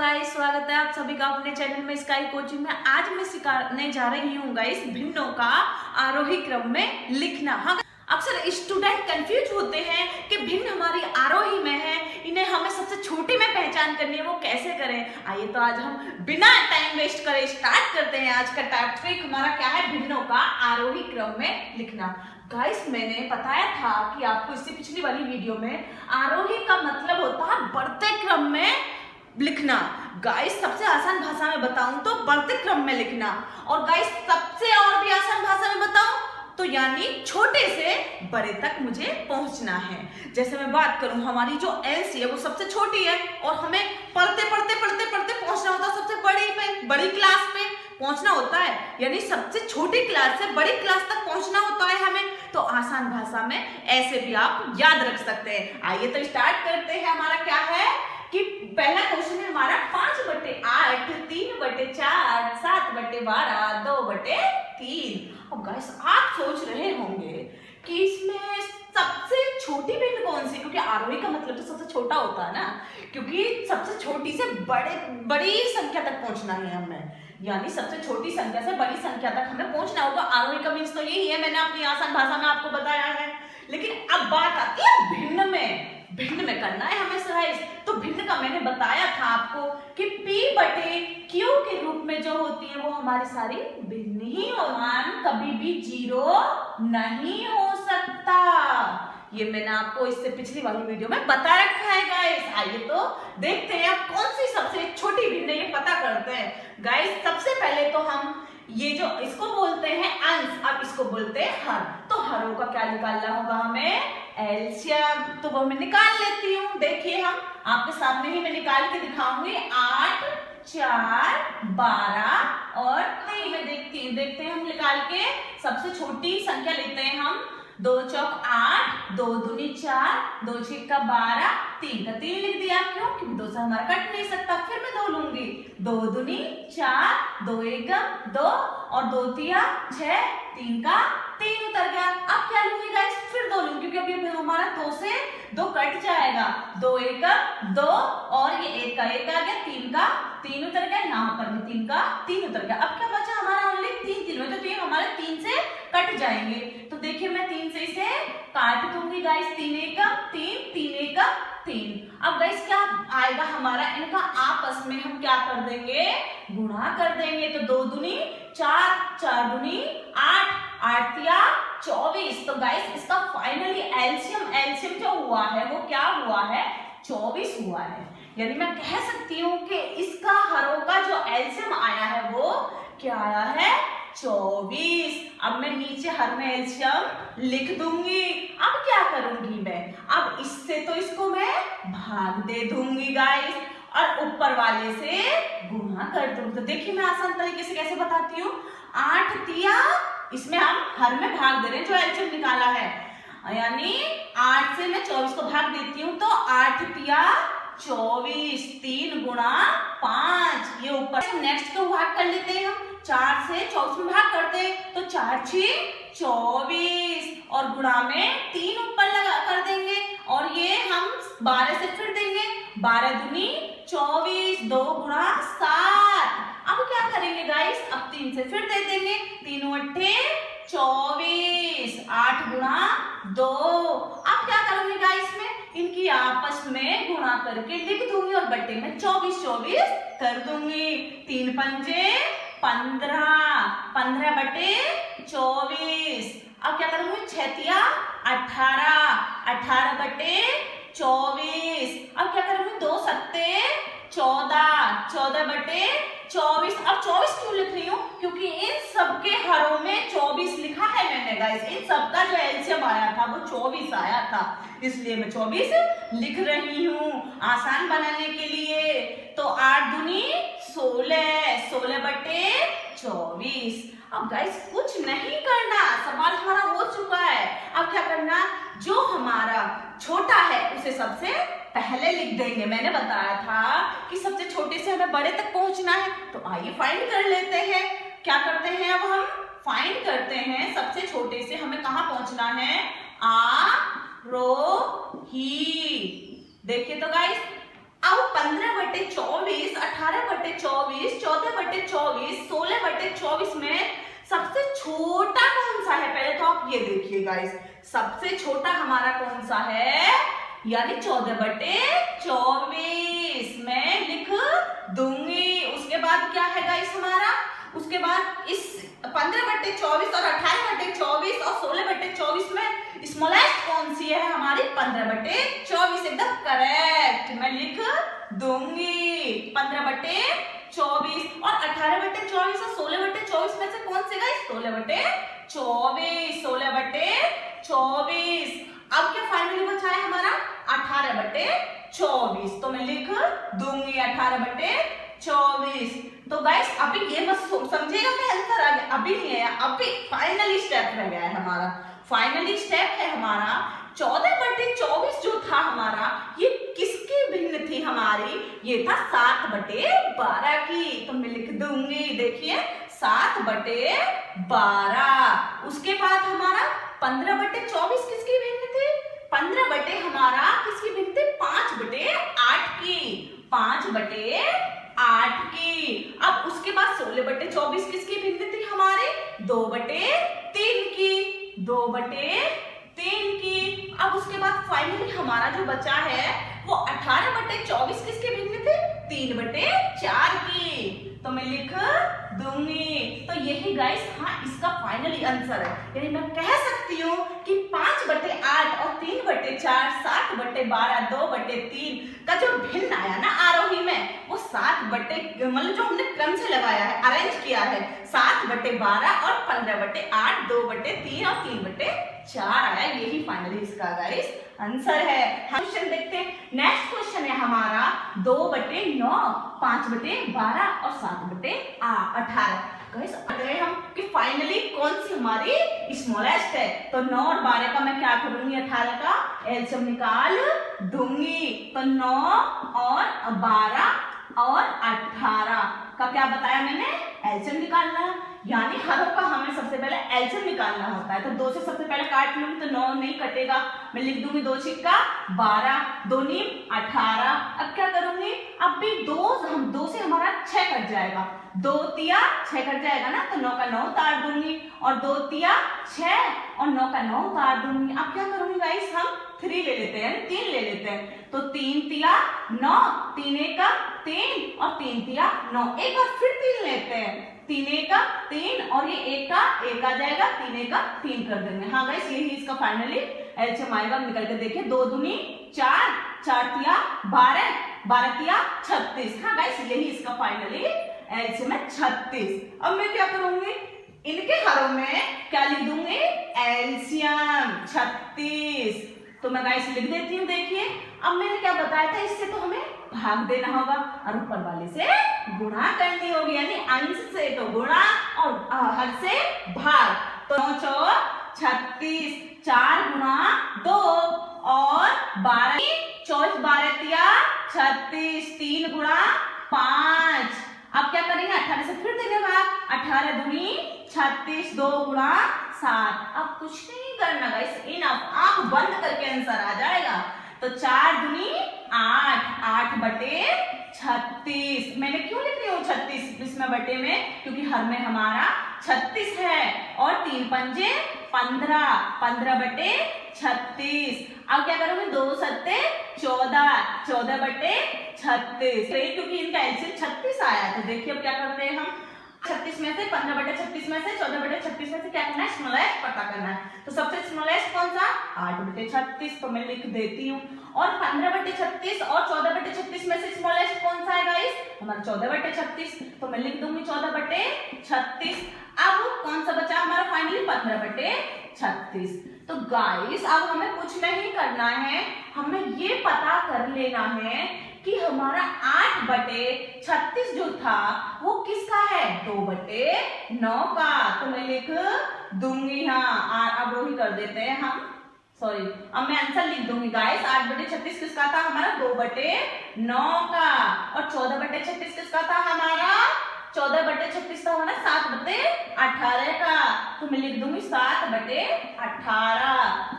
Guys, स्वागत है आप सभी का अपने चैनल में स्काई कोचिंग में। आज मैं सिखाने जा रही हूँ गाइस भिन्नों का आरोही क्रम में लिखना। हाँ, अक्सर स्टूडेंट कंफ्यूज होते हैं कि भिन्न हमारी आरोही में है, इन्हें हमें सबसे छोटी में पहचान करनी है, वो कैसे करें। आइए तो आज हम बिना टाइम वेस्ट करे स्टार्ट करते हैं। आज का टॉपिक हमारा क्या है? भिन्नों का आरोही क्रम में लिखना। गाइस, मैंने बताया था कि आपको इससे पिछली वाली वीडियो में आरोही का मतलब होता है बढ़ते क्रम में लिखना। गाइस, सबसे आसान भाषा में बताऊं तो बढ़ते क्रम में लिखना, और गाइस सबसे और भी आसान भाषा में बताऊं तो यानी छोटे से बड़े तक मुझे पहुंचना है। जैसे मैं बात करूं, हमारी जो एलसी है वो सबसे छोटी है और हमें पढ़ते पढ़ते पढ़ते पढ़ते पहुंचना होता है सबसे बड़ी क्लास पे पहुंचना होता है, यानी सबसे छोटी क्लास से बड़ी क्लास तक पहुंचना होता है हमें। तो आसान भाषा में ऐसे भी आप याद रख सकते हैं। आइए तो स्टार्ट करते हैं। हमारा क्या है कि पहला क्वेश्चन है हमारा 5/8, 3/4, 7/12, 2/3। अब गाइस, आप सोच रहे होंगे कि इसमें सबसे छोटी भिन्न कौन सी, क्योंकि आरोही का मतलब तो सबसे छोटा होता है ना, क्योंकि सबसे छोटी से बड़ी संख्या तक पहुंचना है हमें, यानी सबसे छोटी संख्या से बड़ी संख्या तक हमें पहुंचना होगा। आरोही का मीन्स तो यही है, मैंने अपनी आसान भाषा में आपको बताया है। लेकिन अब बात आती है भिन्न में करना है हमें सराइज। तो भिन्न का मैंने बताया था आपको कि P/Q के रूप में जो होती है वो हमारी सारी भिन्न ही हो, मान कभी भी 0 नहीं हो सकता। ये मैंने आपको इससे पिछली वाली वीडियो में बता रखा है गाइस। आइए तो देखते हैं अब कौन सी सबसे छोटी भिन्न ये पता करते हैं। गाइस, सबसे पहले तो हम ये जो इसको बोलते हैं अंश, अब इसको बोलते हैं हर। तो हरों का क्या निकालना होगा हमें? एलसीएम। तो वो मैं निकाल लेती हूँ। देखिए, हम आपके सामने ही मैं निकाल के दिखाऊंगी। 8, 4, 12 और 3 में देखते हैं हम निकाल के। सबसे छोटी संख्या लेते हैं हम। 2 चौक 8, 2 दूनी 4, 2 छक्का 12, 3 का 3 लिख दिया। क्यों? क्योंकि 2 से हमारा कट नहीं सकता। फिर मैं 2 लूंगी। 2 दूनी 4, 2 एकम 2 और 2 तिया 6, 3 का 3 उतर गया। अब क्या लूंगी गाइस? फिर 2 लूंगी, क्योंकि अभी हमारा 2 से 2 कट जाएगा। 2 एकम 2 और ये 1 का 1 आ गया, 3 का 3 उतर गया। यहाँ पर भी 3 का 3 उतर गया। अब क्या बचा हमारा? ओनली 3 में, तो 3 हमारे 3 से कट जाएंगे। तो देखिए, मैं 3 से इसे काट दूंगी गाइस। 3 एकम 3, 3 एकम 3। अब गाइस क्या आएगा हमारा? इनका आपस में हम क्या कर देंगे? गुणा कर देंगे। तो 2 दूनी 4, 4 दूनी 8, 8 तिया 24। तो गाइस, इसका फाइनली एलसीएम जो हुआ है वो क्या हुआ है? 24 हुआ है। यानी मैं कह सकती हूँ कि इसका हरों का जो एलसीएम आया है वो क्या आया है? 24। अब मैं नीचे हर में एलसीएम लिख दूंगी। अब क्या करूंगी मैं? अब इससे तो इसको मैं भाग दे दूंगी गाइस, और ऊपर वाले से गुणा कर दूंगी। तो देखिए, मैं आसान तरीके से कैसे बताती हूँ। 8 तिया, इसमें हम हर में भाग दे रहे हैं जो एलसीएम निकाला है, यानी 8 से मैं 24 को भाग देती हूँ। तो 8 तिया 24, 3 गुणा 5। ये ऊपर नेक्स्ट को भाग कर लेते हैं हम। 4 से 24 में भाग करते हैं, तो 4 6 24 और गुणा में 3 ऊपर लगा कर देंगे, और ये हम 12 से फिर देंगे। 12 दूनी 24, 2 गुणा 7। अब क्या करेंगे गाइस? अब 3 से फिर दे देंगे। 3 अट्ठे 24, 8 गुणा 2। अब क्या करूंगी गाइस? में इनकी आपस में गुणा करके लिख दूंगी और बट्टे में 24 24 कर दूंगी। 3 पंजे 15, 15/24। अब क्या करूंगी? 6 तिया 18, 18/24। अब क्या करूंगी? 2 सत्ते 14, 14/24। अब 24 क्यों लिख रही हूँ? क्योंकि इन सबके हरों में 24 लिखा है मैंने गाइस। इन सबका जो एलसीएम आया था वो 24 आया था, इसलिए मैं 24 लिख रही हूँ आसान बनाने के लिए। तो 8 दूनी 16, 16/24। अब गाइस कुछ नहीं करना, सवाल हमारा हो चुका है। अब क्या करना? जो हमारा छोटा है उसे सबसे पहले लिख देंगे। मैंने बताया था कि सबसे छोटे से हमें बड़े तक पहुंचना है। तो आइए फाइंड कर लेते हैं। क्या करते हैं? अब हम फाइंड करते हैं सबसे छोटे से हमें कहां पहुंचना है? आरोही। देखिए तो गाइस, अब 15/24, 18/24, 14/24, 16/24 में सबसे छोटा कौन सा है? पहले तो आप ये देखिए गाइस, सबसे छोटा हमारा कौन सा है? यानी 14/24 मैं लिख दूंगी। उसके बाद क्या है गाइस हमारा? उसके बाद इस 15/24 और 18/24 और 16/24 में स्मॉलेस्ट कौन सी है हमारी? 15/24 एकदम करेक्ट, मैं लिख दूंगी 15/24। और 18/24 और 16/24 में से कौन से गाइस? 16/24, 16/24। अब क्या फाइनली बचा है हमारा? 18/24, तो मैं लिख दूंगी 18/24। तो गाइस अभी ये मत समझिएगा कि आंसर आ गया, अभी नहीं है, अभी फाइनली स्टेप रह गया है हमारा। फाइनली स्टेप है हमारा 14/24 जो था हमारा, ये किसकी भिन्न थी हमारी? ये था 7/12 की, तो मैं लिख दूंगी देखिए 7/12। उसके बाद हमारा 15/24 किसकी भिन्न थी? 15 हमारा किसकी भिन्न थी? 5/8 की, 5/8 की। अब उसके बाद 16/24 किसकी भिन्न थी हमारे? 2/3 की, 2/3 की। अब उसके बाद फाइनली हमारा जो बचा है वो 18/24 किसकी भिन्न थी? 3/4 की, तो मैं लिख दूंगी। तो यही गाइस हाँ इसका फाइनली आंसर है। यानी मैं कह सकती हूँ कि 5/8 और 3/4, 7/12, 2/3 का जो भिन्न आया ना आरोही में, वो 7 मतलब जो हमने क्रम से लगाया है, अरेंज किया है, 7/12 और 15/8, 2/3 और 3/4 आया। यही फाइनली इसका गाइस आंसर है। हम क्वेश्चन देखते हैं। नेक्स्ट क्वेश्चन है हमारा 2/9, 5/12 और 7/18। गाइस अगर हम कि फाइनली कौन सी हमारी स्मॉलेस्ट है, तो 9 और 12 का मैं क्या करूंगी? 18 का एलसीएम निकाल दूंगी। तो 9 और 12 और 18 का क्या बताया मैंने? एलसीएम निकालना। यानी हरों का हमें सबसे पहले एलसीएम निकालना होता है। तो 2 से सबसे पहले काट लूंगी तो 9 नहीं कटेगा, मैं लिख दूंगी 2 छिक्का 12, 2 नीम 18। अब क्या करूंगी? अब भी 2 से हमारा 6 कट जाएगा, 2 तिया 6 कट जाएगा ना, तो 9 का 9 उतार दूंगी, और 2 तिया 6 और 9 का 9 उतार दूंगी। अब क्या करूंगी गाइस? हम 3 ले लेते हैं, 3 ले लेते हैं। तो 3 तिया 9, 3 का 3 और 3 तिया 9। एक बार फिर 3 लेते हैं, 3 का 3 और ये 1 का 1 आ जाएगा, 3 का 3 कर देंगे। हाँ गाइस यही इसका फाइनली एलसीएम आएगा। निकल के देखिए 2 दूनी 4, 4 तिया 12, 12 तिया 36। हाँ गाइस यही इसका फाइनली एलसीएम है 36। अब मैं क्या करूंगी? इनके हरों में क्या लिख दूंगी? एलसीएम 36। तो मैं गाइस लिख देती हूँ। देखिए अब मैंने क्या बताया था, इससे तो हमें भाग देना होगा और ऊपर वाले से गुणा करनी होगी, यानी अंश से तो गुणा और हर से भाग। तो 9 चौक 36, 4 गुणा 2 और 12, 24 12 तिया 36, 3 गुणा 5। अब क्या करेंगे? 18 से फिर देंगे भाग, 18 दूनी 36, 2 गुणा 7। अब कुछ नहीं करना गाइस, इनफ, आंख बंद करके आंसर आ जाएगा। तो 4 दूनी 8, 8/36। मैंने क्यों लिख रही हूँ 36 इसमें बटे में? क्योंकि हर में हमारा 36 है, और 3 पंजे 15, 15/36। अब क्या करोगे? 2 सत्ते 14, 14/36। क्योंकि इनका एलसीएम 36 आया। तो देखिए अब क्या करते हैं हम, 36 में से 15/36 में से 14/36 में से क्या करना है? स्मॉलेस्ट पता करना है। तो सबसे स्मॉलेस्ट कौन सा? 8/36, तो मैं लिख देती हूँ। और 15/36 और 14/36 में से स्मॉलेस्ट कौन सा है गाइस? हमारा 14/36, तो मैं लिख दूंगी 14/36। अब कौन सा बचा हमारा फाइनली? 15/36। तो गाइस अब हमें कुछ नहीं करना है, हमें ये पता कर लेना है कि हमारा 8/36 जो था वो किसका है? 2/9 का। तो मैं लिख दूंगी। हाँ अब वही कर देते हैं हम, सॉरी अब मैं आंसर लिख दूंगी गाइस। 8/36 किसका था? हमारा 2/9 का। और 14/36 किसका था? हमारा 14/36 था हमारा 7/18 का। तो मैं लिख दूंगी 7/18।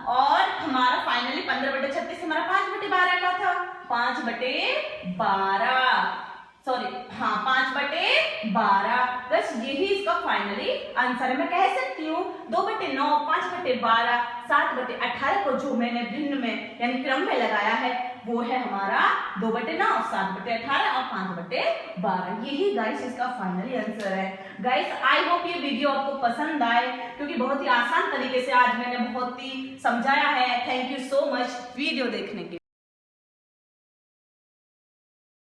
और हमारा फाइनली 15/36 हमारा 5/12 का था। 5/12, सॉरी हाँ 5/12। बस यही इसका फाइनली आंसर है। मैं कह सकती हूँ 2/9, 5/12, 7/18 को जो मैंने भिन्न में यानी क्रम में लगाया है वो है हमारा 2/9, 7/18 और 5/12। यही गाइस इसका फाइनली आंसर है। गाइस आई होप ये वीडियो आपको पसंद आए, क्योंकि बहुत ही आसान तरीके से आज मैंने बहुत ही समझाया है। Thank you so much video देखने के लिए।